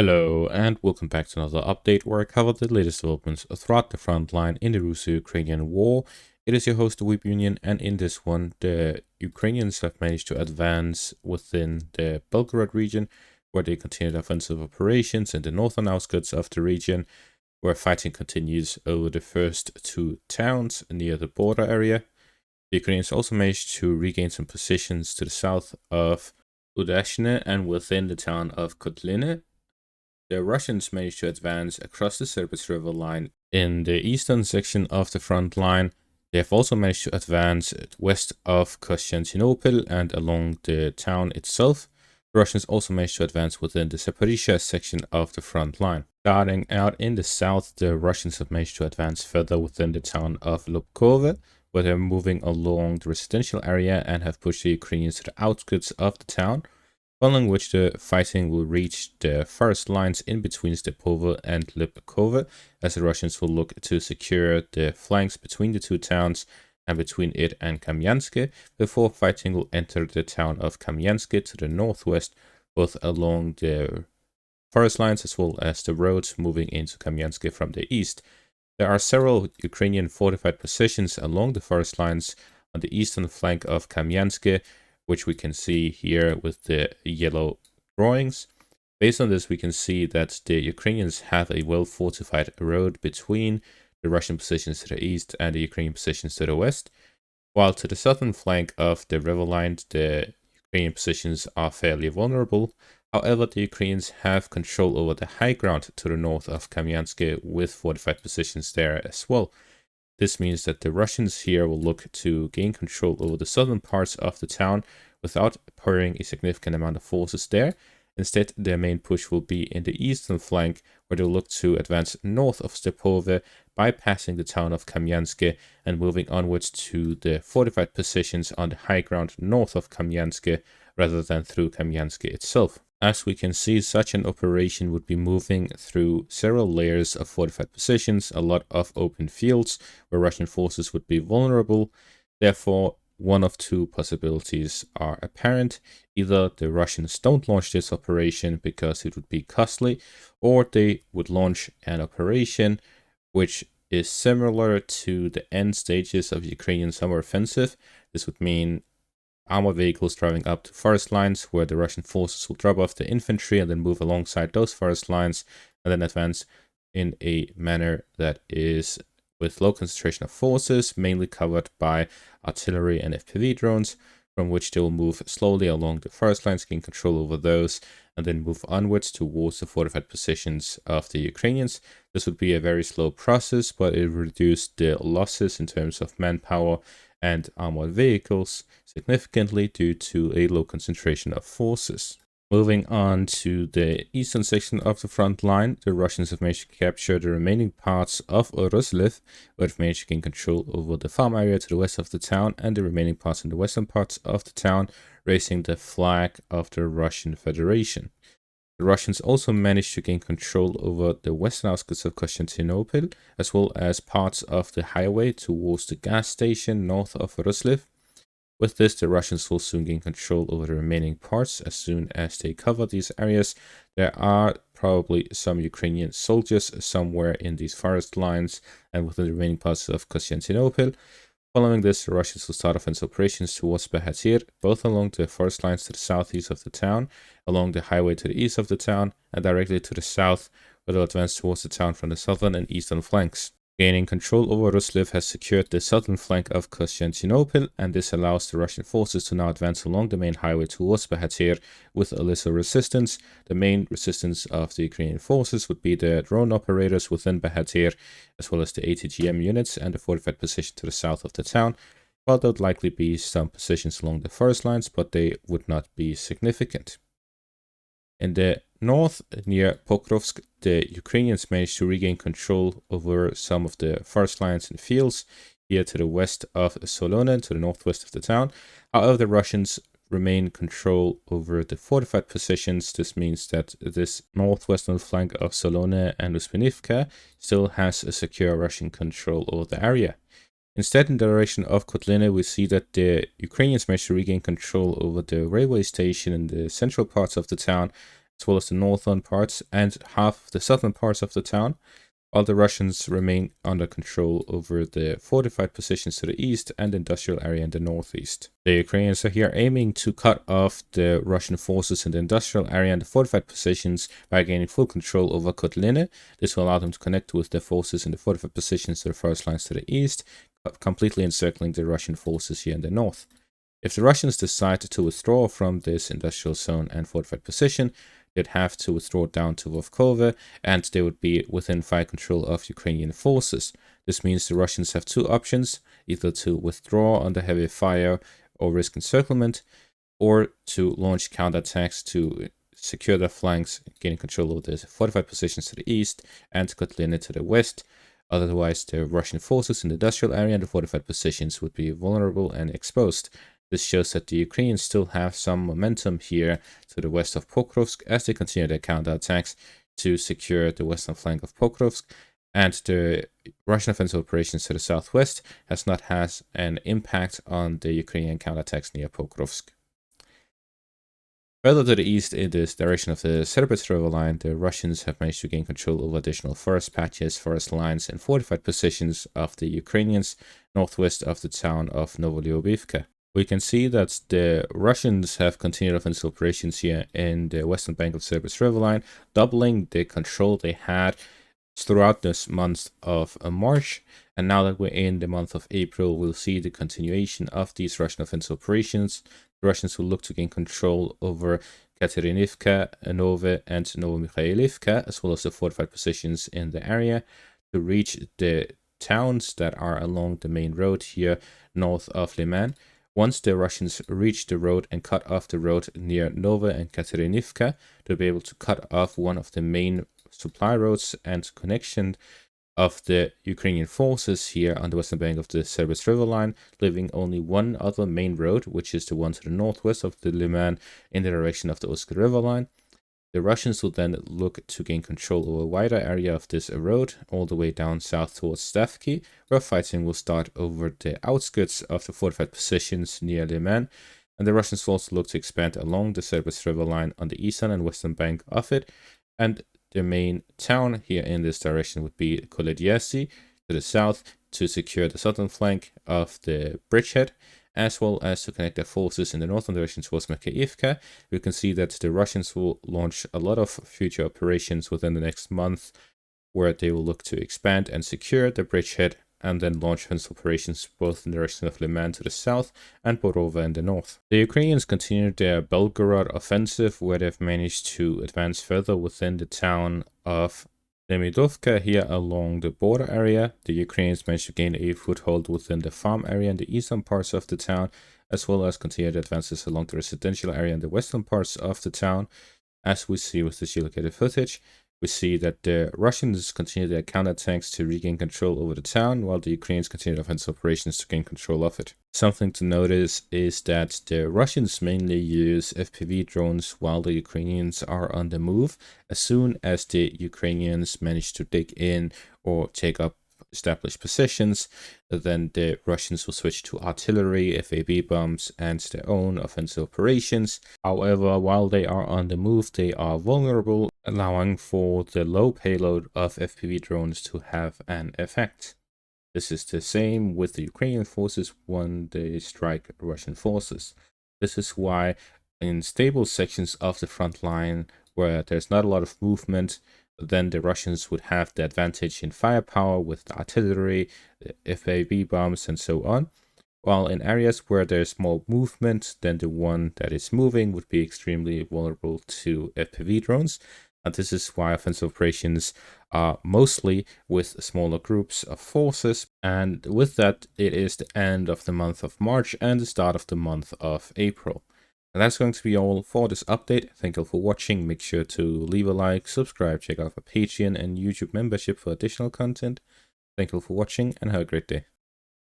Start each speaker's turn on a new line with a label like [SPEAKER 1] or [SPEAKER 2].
[SPEAKER 1] Hello and welcome back to another update where I cover the latest developments throughout the front line in the Russo-Ukrainian war. It is your host, the Weep Union, and in this one, the Ukrainians have managed to advance within the Belgorod region, where they continued offensive operations in the northern outskirts of the region, where fighting continues over the first two towns near the border area. The Ukrainians also managed to regain some positions to the south of Udashne and within the town of Kotliny. The Russians managed to advance across the Serbis River line in the eastern section of the front line. They have also managed to advance west of Konstantinopel and along the town itself. The Russians also managed to advance within the Zaporizhzhia section of the front line. Starting out in the south, the Russians have managed to advance further within the town of Lubkove, where they're moving along the residential area and have pushed the Ukrainians to the outskirts of the town, following which the fighting will reach the forest lines in between Stepove and Lipkove, as the Russians will look to secure the flanks between the two towns and between it and Kamyanske, before fighting will enter the town of Kamyanske to the northwest, both along the forest lines as well as the roads moving into Kamyanske from the east. There are several Ukrainian fortified positions along the forest lines on the eastern flank of Kamyanske, which we can see here with the yellow drawings. Based on this, we can see that the Ukrainians have a well-fortified road between the Russian positions to the east and the Ukrainian positions to the west, while to the southern flank of the river line, the Ukrainian positions are fairly vulnerable. However, the Ukrainians have control over the high ground to the north of Kamyanske with fortified positions there as well. This means that the Russians here will look to gain control over the southern parts of the town without pouring a significant amount of forces there. Instead, their main push will be in the eastern flank, where they'll look to advance north of Stepove, bypassing the town of Kamyanske and moving onwards to the fortified positions on the high ground north of Kamyanske, rather than through Kamyanske itself. As we can see, such an operation would be moving through several layers of fortified positions, a lot of open fields where Russian forces would be vulnerable. Therefore, one of two possibilities are apparent. Either the Russians don't launch this operation because it would be costly, or they would launch an operation which is similar to the end stages of Ukrainian summer offensive. This would mean armored vehicles driving up to forest lines, where the Russian forces will drop off the infantry and then move alongside those forest lines and then advance in a manner that is with low concentration of forces, mainly covered by artillery and FPV drones, from which they will move slowly along the forest lines, gain control over those, and then move onwards towards the fortified positions of the Ukrainians. This would be a very slow process, but it reduced the losses in terms of manpower and armored vehicles significantly due to a low concentration of forces. Moving on to the eastern section of the front line, the Russians have managed to capture the remaining parts of Ruslev, where they've managed to gain control over the farm area to the west of the town and the remaining parts in the western parts of the town, raising the flag of the Russian Federation. The Russians also managed to gain control over the western outskirts of Konstantinopel, as well as parts of the highway towards the gas station north of Ruslev. With this, the Russians will soon gain control over the remaining parts as soon as they cover these areas. There are probably some Ukrainian soldiers somewhere in these forest lines and within the remaining parts of Konstantinopel. Following this, the Russians will start offensive operations towards Bahatir, both along the forest lines to the southeast of the town, along the highway to the east of the town, and directly to the south, where they'll advance towards the town from the southern and eastern flanks. Gaining control over Ruslev has secured the southern flank of Konstantinopel, and this allows the Russian forces to now advance along the main highway towards Bahatir with a little resistance. The main resistance of the Ukrainian forces would be the drone operators within Bahatir, as well as the ATGM units and the fortified position to the south of the town, while there would likely be some positions along the forest lines, but they would not be significant. In the north, near Pokrovsk, the Ukrainians managed to regain control over some of the forest lines and fields here to the west of Solona, to the northwest of the town. However, the Russians remain control over the fortified positions. This means that this northwestern flank of Solona and Uspinivka still has a secure Russian control over the area. Instead, in the direction of Kotliny, we see that the Ukrainians managed to regain control over the railway station in the central parts of the town, as well as the northern parts and half of the southern parts of the town, while the Russians remain under control over the fortified positions to the east and industrial area in the northeast. The Ukrainians are here aiming to cut off the Russian forces in the industrial area and the fortified positions by gaining full control over Kotliny. This will allow them to connect with their forces in the fortified positions to the first lines to the east, completely encircling the Russian forces here in the north. If the Russians decide to withdraw from this industrial zone and fortified position, they'd have to withdraw down to Vovkova, and they would be within fire control of Ukrainian forces. This means the Russians have two options, either to withdraw under heavy fire or risk encirclement, or to launch counterattacks to secure their flanks, gaining control of the fortified positions to the east and Kotliny to the west. Otherwise, the Russian forces in the industrial area and the fortified positions would be vulnerable and exposed. This shows that the Ukrainians still have some momentum here to the west of Pokrovsk as they continue their counterattacks to secure the western flank of Pokrovsk, and the Russian offensive operations to the southwest has not had an impact on the Ukrainian counterattacks near Pokrovsk. Further to the east in this direction of the Serbets River line, the Russians have managed to gain control over additional forest patches, forest lines, and fortified positions of the Ukrainians northwest of the town of Novolyubivka. We can see that the Russians have continued offensive operations here in the western bank of Serbets River line, doubling the control they had throughout this month of March. And now that we're in the month of April, we'll see the continuation of these Russian offensive operations. The Russians will look to gain control over Katerinivka, Nove, and Novomikhailivka, as well as the fortified positions in the area, to reach the towns that are along the main road here north of Liman. Once the Russians reach the road and cut off the road near Nova and Katerinivka, they'll be able to cut off one of the main supply roads and connection of the Ukrainian forces here on the western bank of the Serbets River line, leaving only one other main road, which is the one to the northwest of the Liman in the direction of the Uska River line. The Russians will then look to gain control over a wider area of this road, all the way down south towards Stavki, where fighting will start over the outskirts of the fortified positions near Liman, and the Russians will also look to expand along the Serbets River line on the eastern and western bank of it, and the main town here in this direction would be Kolodiesi to the south to secure the southern flank of the bridgehead, as well as to connect their forces in the northern direction towards Makeyivka. We can see that the Russians will launch a lot of future operations within the next month, where they will look to expand and secure the bridgehead, and then launch offensive operations both in the direction of Liman to the south and Borova in the north. The Ukrainians continued their Belgorod offensive, where they've managed to advance further within the town of Demidovka here along the border area. The Ukrainians managed to gain a foothold within the farm area in the eastern parts of the town, as well as continued advances along the residential area in the western parts of the town. As we see with the geolocated footage, we see that the Russians continue their counterattacks to regain control over the town, while the Ukrainians continue offensive operations to gain control of it. Something to notice is that the Russians mainly use FPV drones while the Ukrainians are on the move. As soon as the Ukrainians manage to dig in or take up established positions, then the Russians will switch to artillery, FAB bombs, and their own offensive operations. However, while they are on the move, they are vulnerable, allowing for the low payload of FPV drones to have an effect. This is the same with the Ukrainian forces when they strike Russian forces. This is why in stable sections of the front line, where there's not a lot of movement, then the Russians would have the advantage in firepower with the artillery, the FAB bombs, and so on. While in areas where there's more movement, then the one that is moving would be extremely vulnerable to FPV drones. And this is why offensive operations are mostly with smaller groups of forces. And with that, it is the end of the month of March and the start of the month of April. And that's going to be all for this update. Thank you all for watching. Make sure to leave a like, subscribe, check out our Patreon and YouTube membership for additional content. Thank you all for watching and have a great day.